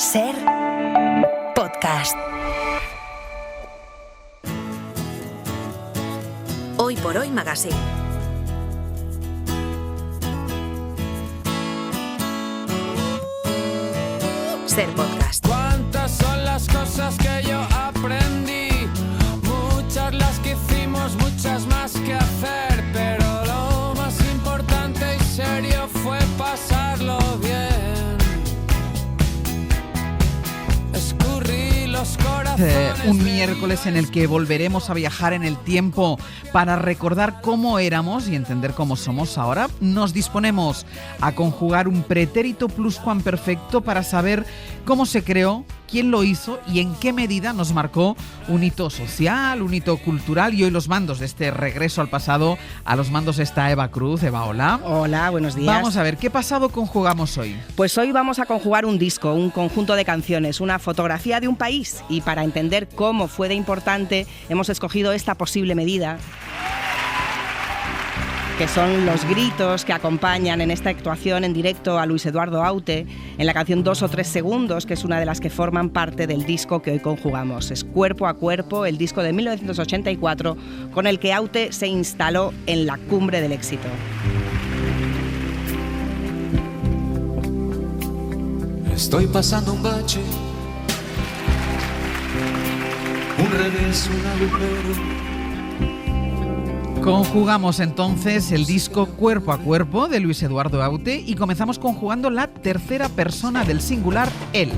Ser podcast. Hoy por Hoy Magazine. Ser podcast. ¿Cuántas son las cosas que yo aprendí? Muchas las que hicimos, muchas más que hacer, pero lo más importante y serio fue pasarlo bien. Escurrí los corazones. Un miércoles en el que volveremos a viajar en el tiempo para recordar cómo éramos y entender cómo somos ahora. Nos disponemos a conjugar un pretérito pluscuamperfecto para saber cómo se creó, quién lo hizo y en qué medida nos marcó un hito social, un hito cultural. Y hoy los mandos de este regreso al pasado, a los mandos está Eva Cruz. Eva, hola. Hola, buenos días. Vamos a ver, ¿qué pasado conjugamos hoy? Pues hoy vamos a conjugar un disco, un conjunto de canciones, una fotografía de un país. Y para entender cómo fue de importante, hemos escogido esta posible medida, que son los gritos que acompañan en esta actuación en directo a Luis Eduardo Aute en la canción 2 o 3 segundos, que es una de las que forman parte del disco que hoy conjugamos. Es Cuerpo a Cuerpo, el disco de 1984 con el que Aute se instaló en la cumbre del éxito. Estoy pasando un bache, un revés, un agujero. Conjugamos entonces el disco Cuerpo a Cuerpo de Luis Eduardo Aute y comenzamos conjugando la tercera persona del singular él.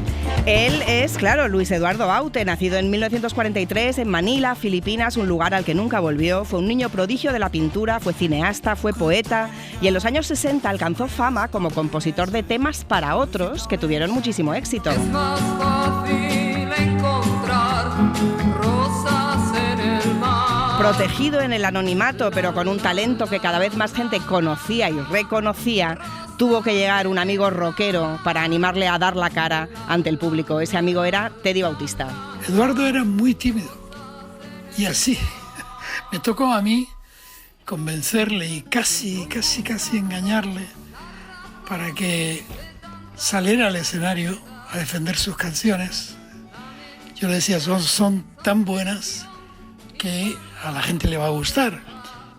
Él es, claro, Luis Eduardo Aute, nacido en 1943 en Manila, Filipinas, un lugar al que nunca volvió. Fue un niño prodigio de la pintura, fue cineasta, fue poeta y en los años 60 alcanzó fama como compositor de temas para otros que tuvieron muchísimo éxito. Es más fácil encontrar rosas en el mar. Protegido en el anonimato, pero con un talento que cada vez más gente conocía y reconocía, tuvo que llegar un amigo rockero para animarle a dar la cara ante el público. Ese amigo era Teddy Bautista. Eduardo era muy tímido y así me tocó a mí convencerle y casi engañarle para que saliera al escenario a defender sus canciones. Yo le decía, son tan buenas que a la gente le va a gustar,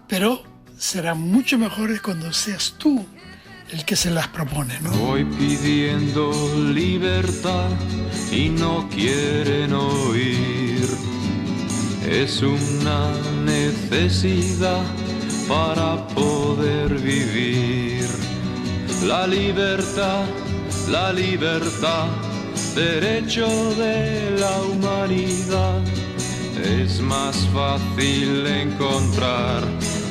pero serán mucho mejores cuando seas tú el que se las propone, ¿no? Voy pidiendo libertad y no quieren oír. Es una necesidad para poder vivir. La libertad, derecho de la humanidad. Es más fácil encontrar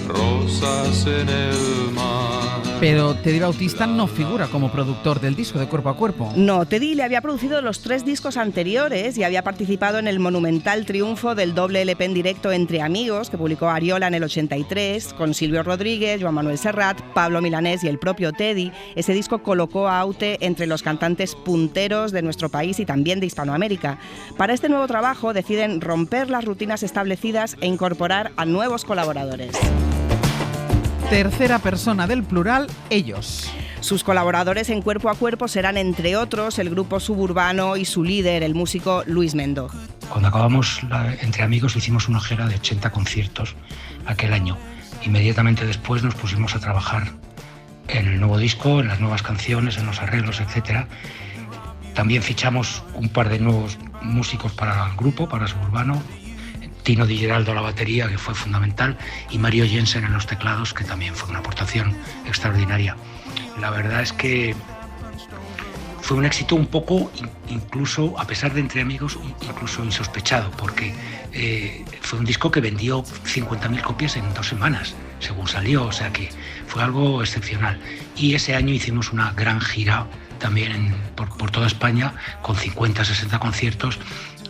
rosas en el mar. Pero Teddy Bautista no figura como productor del disco de Cuerpo a Cuerpo. No, Teddy le había producido los 3 discos anteriores y había participado en el monumental triunfo del doble LP en directo Entre Amigos, que publicó Ariola en el 83, con Silvio Rodríguez, Joan Manuel Serrat, Pablo Milanés y el propio Teddy. Ese disco colocó a Aute entre los cantantes punteros de nuestro país y también de Hispanoamérica. Para este nuevo trabajo deciden romper las rutinas establecidas e incorporar a nuevos colaboradores. Tercera persona del plural, ellos. Sus colaboradores en Cuerpo a Cuerpo serán, entre otros, el grupo Suburbano y su líder, el músico Luis Mendo. Cuando acabamos Entre Amigos hicimos una gira de 80 conciertos aquel año. Inmediatamente después nos pusimos a trabajar en el nuevo disco, en las nuevas canciones, en los arreglos, etc. También fichamos un par de nuevos músicos para el grupo, para Suburbano. Tino Di Geraldo a la batería, que fue fundamental, y Mario Jensen en los teclados, que también fue una aportación extraordinaria. La verdad es que fue un éxito un poco, incluso, a pesar de Entre Amigos, incluso insospechado, porque fue un disco que vendió 50.000 copias en 2 semanas, según salió, o sea que fue algo excepcional. Y ese año hicimos una gran gira también por toda España, con 50-60 conciertos,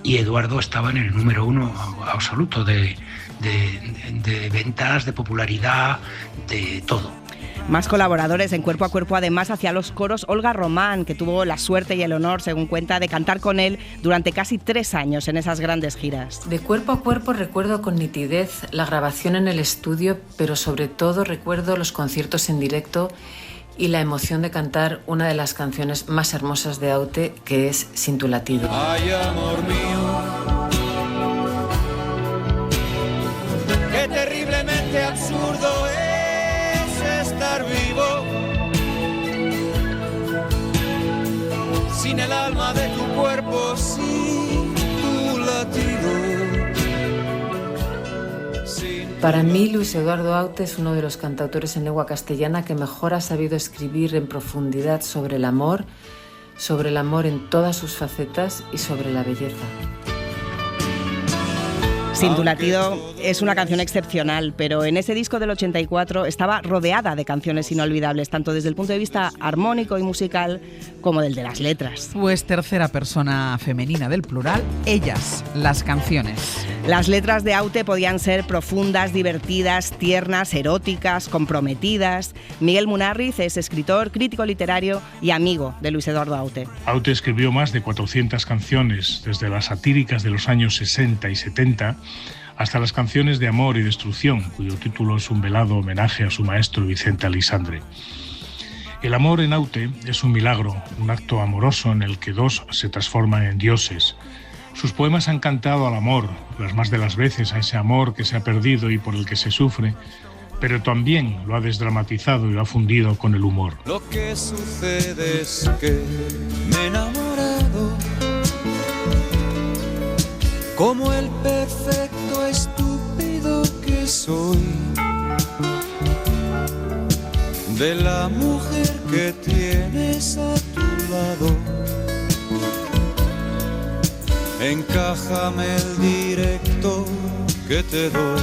y Eduardo estaba en el número 1 absoluto de ventas, de popularidad, de todo. Más colaboradores en Cuerpo a Cuerpo, además, hacia los coros Olga Román, que tuvo la suerte y el honor, según cuenta, de cantar con él durante casi 3 años en esas grandes giras. De Cuerpo a Cuerpo recuerdo con nitidez la grabación en el estudio, pero sobre todo recuerdo los conciertos en directo y la emoción de cantar una de las canciones más hermosas de Aute, que es Sin tu latido. Ay, amor mío, qué terriblemente absurdo es estar vivo sin el alma de tu cuerpo, sin tu latido. Para mí, Luis Eduardo Aute es uno de los cantautores en lengua castellana que mejor ha sabido escribir en profundidad sobre el amor en todas sus facetas y sobre la belleza. Sin tu latido es una canción excepcional, pero en ese disco del 84 estaba rodeada de canciones inolvidables, tanto desde el punto de vista armónico y musical como del de las letras. Pues tercera persona femenina del plural, ellas, las canciones. Las letras de Aute podían ser profundas, divertidas, tiernas, eróticas, comprometidas. Miguel Munarriz es escritor, crítico literario y amigo de Luis Eduardo Aute. Aute escribió más de 400 canciones, desde las satíricas de los años 60 y 70 hasta las canciones de amor y destrucción, cuyo título es un velado homenaje a su maestro Vicente Aleixandre. El amor en Aute es un milagro, un acto amoroso en el que dos se transforman en dioses. Sus poemas han cantado al amor, las más de las veces a ese amor que se ha perdido y por el que se sufre, pero también lo ha desdramatizado y lo ha fundido con el humor. Lo que sucede es que me he enamorado como el perfecto estúpido que soy de la mujer que tienes a tu lado. Encájame el directo que te doy.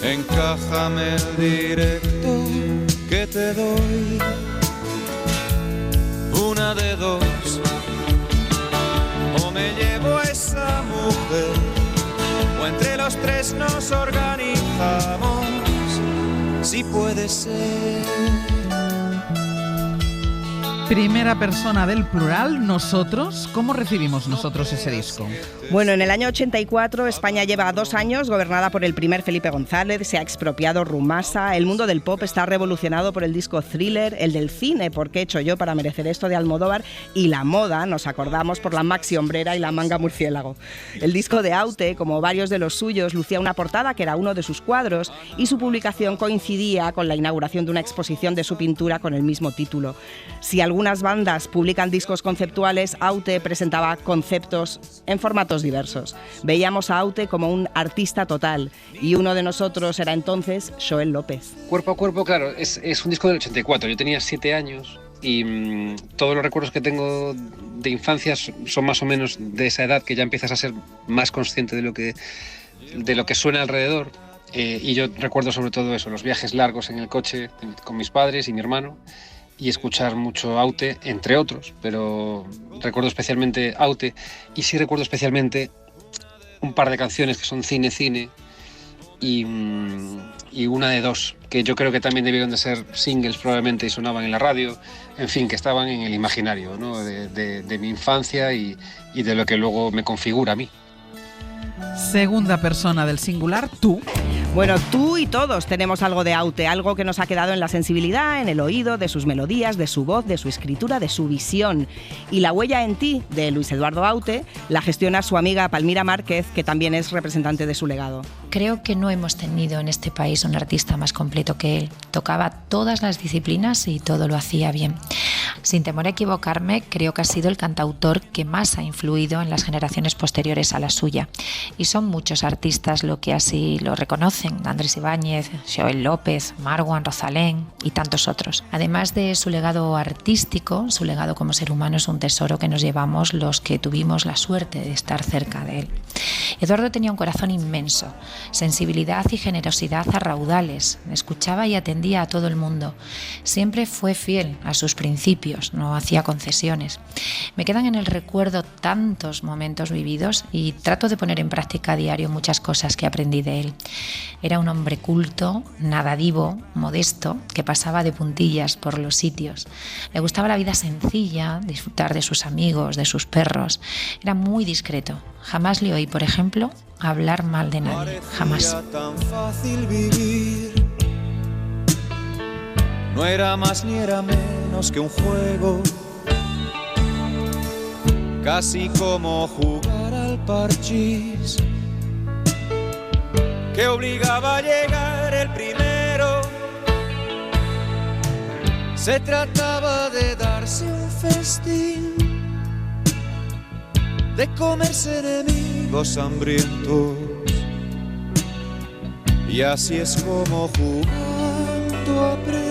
Encájame el directo que te doy. Una de dos. O me llevo a esa mujer, o entre los tres nos organizamos, si puede ser. Primera persona del plural, nosotros. ¿Cómo recibimos nosotros ese disco? Bueno, en el año 84 España lleva 2 años gobernada por el primer Felipe González, se ha expropiado Rumasa, el mundo del pop está revolucionado por el disco Thriller, el del cine, ¿por qué he hecho yo para merecer esto?, de Almodóvar, y la moda, nos acordamos, por la maxi hombrera y la manga murciélago. El disco de Aute, como varios de los suyos, lucía una portada que era uno de sus cuadros y su publicación coincidía con la inauguración de una exposición de su pintura con el mismo título. Si algunas bandas publican discos conceptuales, Aute presentaba conceptos en formatos diversos. Veíamos a Aute como un artista total y uno de nosotros era entonces Joel López. Cuerpo a cuerpo, claro, es un disco del 84. Yo tenía 7 años y todos los recuerdos que tengo de infancia son más o menos de esa edad, que ya empiezas a ser más consciente de lo que suena alrededor. Y yo recuerdo sobre todo eso, los viajes largos en el coche con mis padres y mi hermano, y escuchar mucho Aute, entre otros, pero recuerdo especialmente Aute, y sí recuerdo especialmente un par de canciones que son Cine, y una de dos, que yo creo que también debieron de ser singles probablemente y sonaban en la radio, en fin, que estaban en el imaginario, ¿no?, de mi infancia y de lo que luego me configura a mí. Segunda persona del singular, tú. Bueno, tú y todos tenemos algo de Aute, algo que nos ha quedado en la sensibilidad, en el oído, de sus melodías, de su voz, de su escritura, de su visión. Y La huella en ti, de Luis Eduardo Aute, la gestiona su amiga Palmira Márquez, que también es representante de su legado. Creo que no hemos tenido en este país un artista más completo que él. Tocaba todas las disciplinas y todo lo hacía bien. Sin temor a equivocarme, creo que ha sido el cantautor que más ha influido en las generaciones posteriores a la suya. Y son muchos artistas los que así lo reconocen. Andrés Ibáñez, Joel López, Marwan, Rosalén y tantos otros. Además de su legado artístico, su legado como ser humano es un tesoro que nos llevamos los que tuvimos la suerte de estar cerca de él. Eduardo tenía un corazón inmenso, sensibilidad y generosidad a raudales, escuchaba y atendía a todo el mundo. Siempre fue fiel a sus principios, no hacía concesiones. Me quedan en el recuerdo tantos momentos vividos y trato de poner en práctica a diario muchas cosas que aprendí de él. Era un hombre culto, nadadivo, modesto, que pasaba de puntillas por los sitios. Le gustaba la vida sencilla, disfrutar de sus amigos, de sus perros. Era muy discreto. Jamás le oí, por ejemplo, hablar mal de nadie. Jamás. Tan fácil vivir no era más ni era menos que un juego, casi como jugar al parchís, que obligaba a llegar el primero. Se trataba de darse un festín, de comerse enemigos hambrientos, y así es como jugando aprendí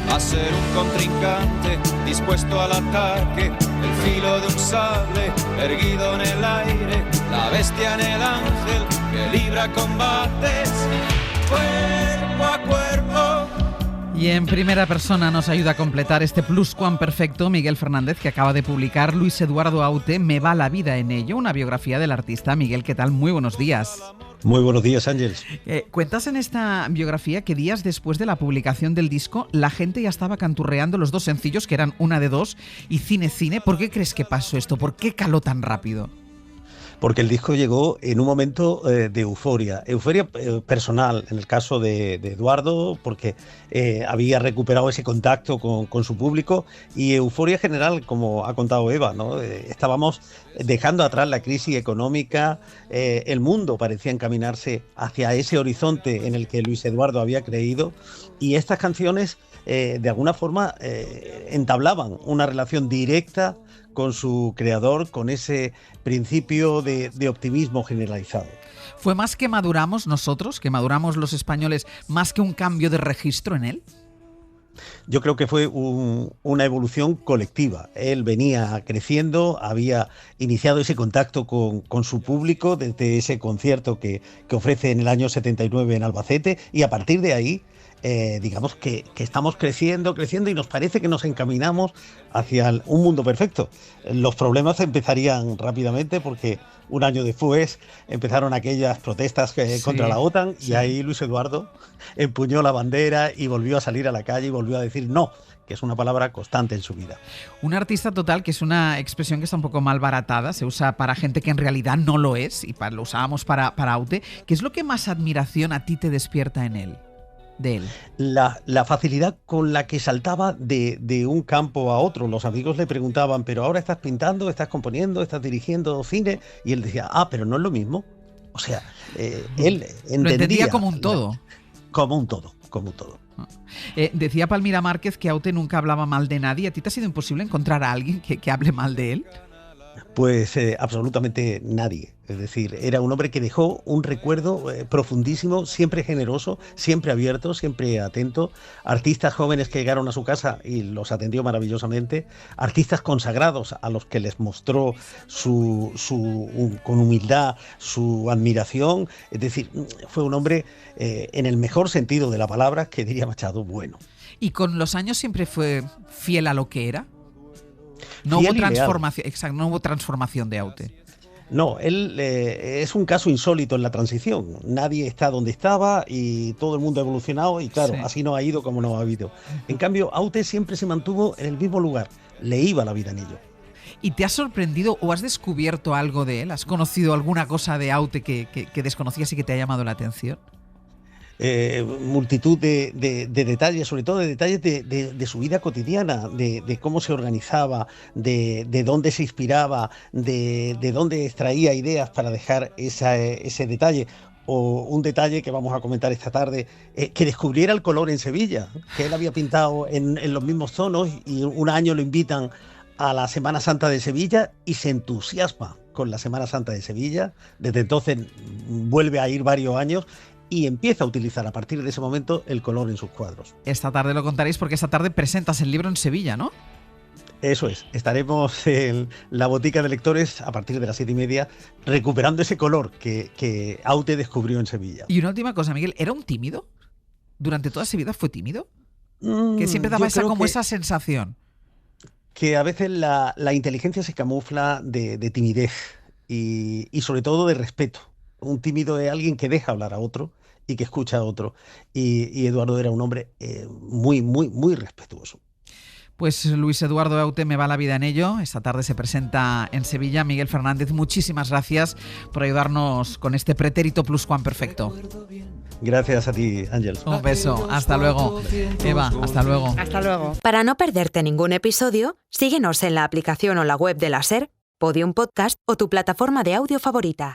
a ser un contrincante dispuesto al ataque, el filo de un sable erguido en el aire, la bestia en el ángel que libra combates cuerpo a cuerpo. Y en primera persona nos ayuda a completar este pluscuamperfecto Miguel Fernández, que acaba de publicar Luis Eduardo Aute, Me va la vida en ello, una biografía del artista. Miguel, ¿qué tal? Muy buenos días. Muy buenos días, Ángeles. Cuentas en esta biografía que días después de la publicación del disco, la gente ya estaba canturreando los dos sencillos, que eran Una de dos y Cine Cine. ¿Por qué crees que pasó esto? ¿Por qué caló tan rápido? Porque el disco llegó en un momento de euforia personal, en el caso de Eduardo, porque había recuperado ese contacto con su público, y euforia general, como ha contado Eva, ¿no? Estábamos dejando atrás la crisis económica, el mundo parecía encaminarse hacia ese horizonte en el que Luis Eduardo había creído, y estas canciones de alguna forma entablaban una relación directa con su creador, con ese principio de optimismo generalizado. ¿Fue más que maduramos nosotros, que maduramos los españoles, más que un cambio de registro en él? Yo creo que fue una evolución colectiva. Él venía creciendo, había iniciado ese contacto con su público desde ese concierto que ofrece en el año 79 en Albacete, y a partir de ahí digamos que estamos creciendo y nos parece que nos encaminamos hacia un mundo perfecto. Los problemas empezarían rápidamente, porque un año después empezaron aquellas protestas contra la OTAN, y ahí Luis Eduardo empuñó la bandera y volvió a salir a la calle y volvió a decir no, que es una palabra constante en su vida. Un artista total, que es una expresión que está un poco malbaratada, se usa para gente que en realidad no lo es, y lo usábamos para Aute. ¿Qué es lo que más admiración a ti te despierta en él? De él. La facilidad con la que saltaba de un campo a otro. Los amigos le preguntaban, pero ahora estás pintando, estás componiendo, estás dirigiendo cine, y él decía, pero no es lo mismo. O sea, él entendía como un todo. Como un todo. Decía Palmira Márquez que Aute nunca hablaba mal de nadie. ¿A ti te ha sido imposible encontrar a alguien que hable mal de él? Pues absolutamente nadie. Es decir, era un hombre que dejó un recuerdo profundísimo, siempre generoso, siempre abierto, siempre atento. Artistas jóvenes que llegaron a su casa y los atendió maravillosamente. Artistas consagrados a los que les mostró con humildad su admiración. Es decir, fue un hombre en el mejor sentido de la palabra, que diría Machado, bueno. ¿Y con los años siempre fue fiel a lo que era? No hubo transformación, exacto, no hubo transformación de Aute. No, él es un caso insólito en la transición. Nadie está donde estaba y todo el mundo ha evolucionado, y claro, así no ha ido como no ha habido. En cambio, Aute siempre se mantuvo en el mismo lugar, le iba la vida en ello. ¿Y te has sorprendido o has descubierto algo de él? ¿Has conocido alguna cosa de Aute que desconocías y que te ha llamado la atención? Multitud de detalles, sobre todo de detalles de su vida cotidiana, de cómo se organizaba, de dónde se inspiraba, de dónde extraía ideas para dejar ese detalle. O un detalle que vamos a comentar esta tarde, que descubriera el color en Sevilla, que él había pintado en los mismos tonos, y un año lo invitan a la Semana Santa de Sevilla y se entusiasma con la Semana Santa de Sevilla. Desde entonces vuelve a ir varios años y empieza a utilizar a partir de ese momento el color en sus cuadros. Esta tarde lo contaréis, porque esta tarde presentas el libro en Sevilla, ¿no? Eso es, estaremos en la botica de lectores a partir de las 7:30 recuperando ese color que Aute descubrió en Sevilla. Y una última cosa, Miguel, ¿era un tímido? ¿Durante toda su vida fue tímido? Que siempre daba esa sensación. Que a veces la inteligencia se camufla de timidez y sobre todo de respeto. Un tímido es alguien que deja hablar a otro y que escucha a otro. Y Eduardo era un hombre muy, muy, muy respetuoso. Pues Luis Eduardo Aute me va la vida en ello. Esta tarde se presenta en Sevilla. Miguel Fernández, muchísimas gracias por ayudarnos con este pretérito pluscuamperfecto. Gracias a ti, Ángel. Un beso. Hasta luego. Eva, hasta luego. Hasta luego. Para no perderte ningún episodio, síguenos en la aplicación o la web de la SER, Podium Podcast o tu plataforma de audio favorita.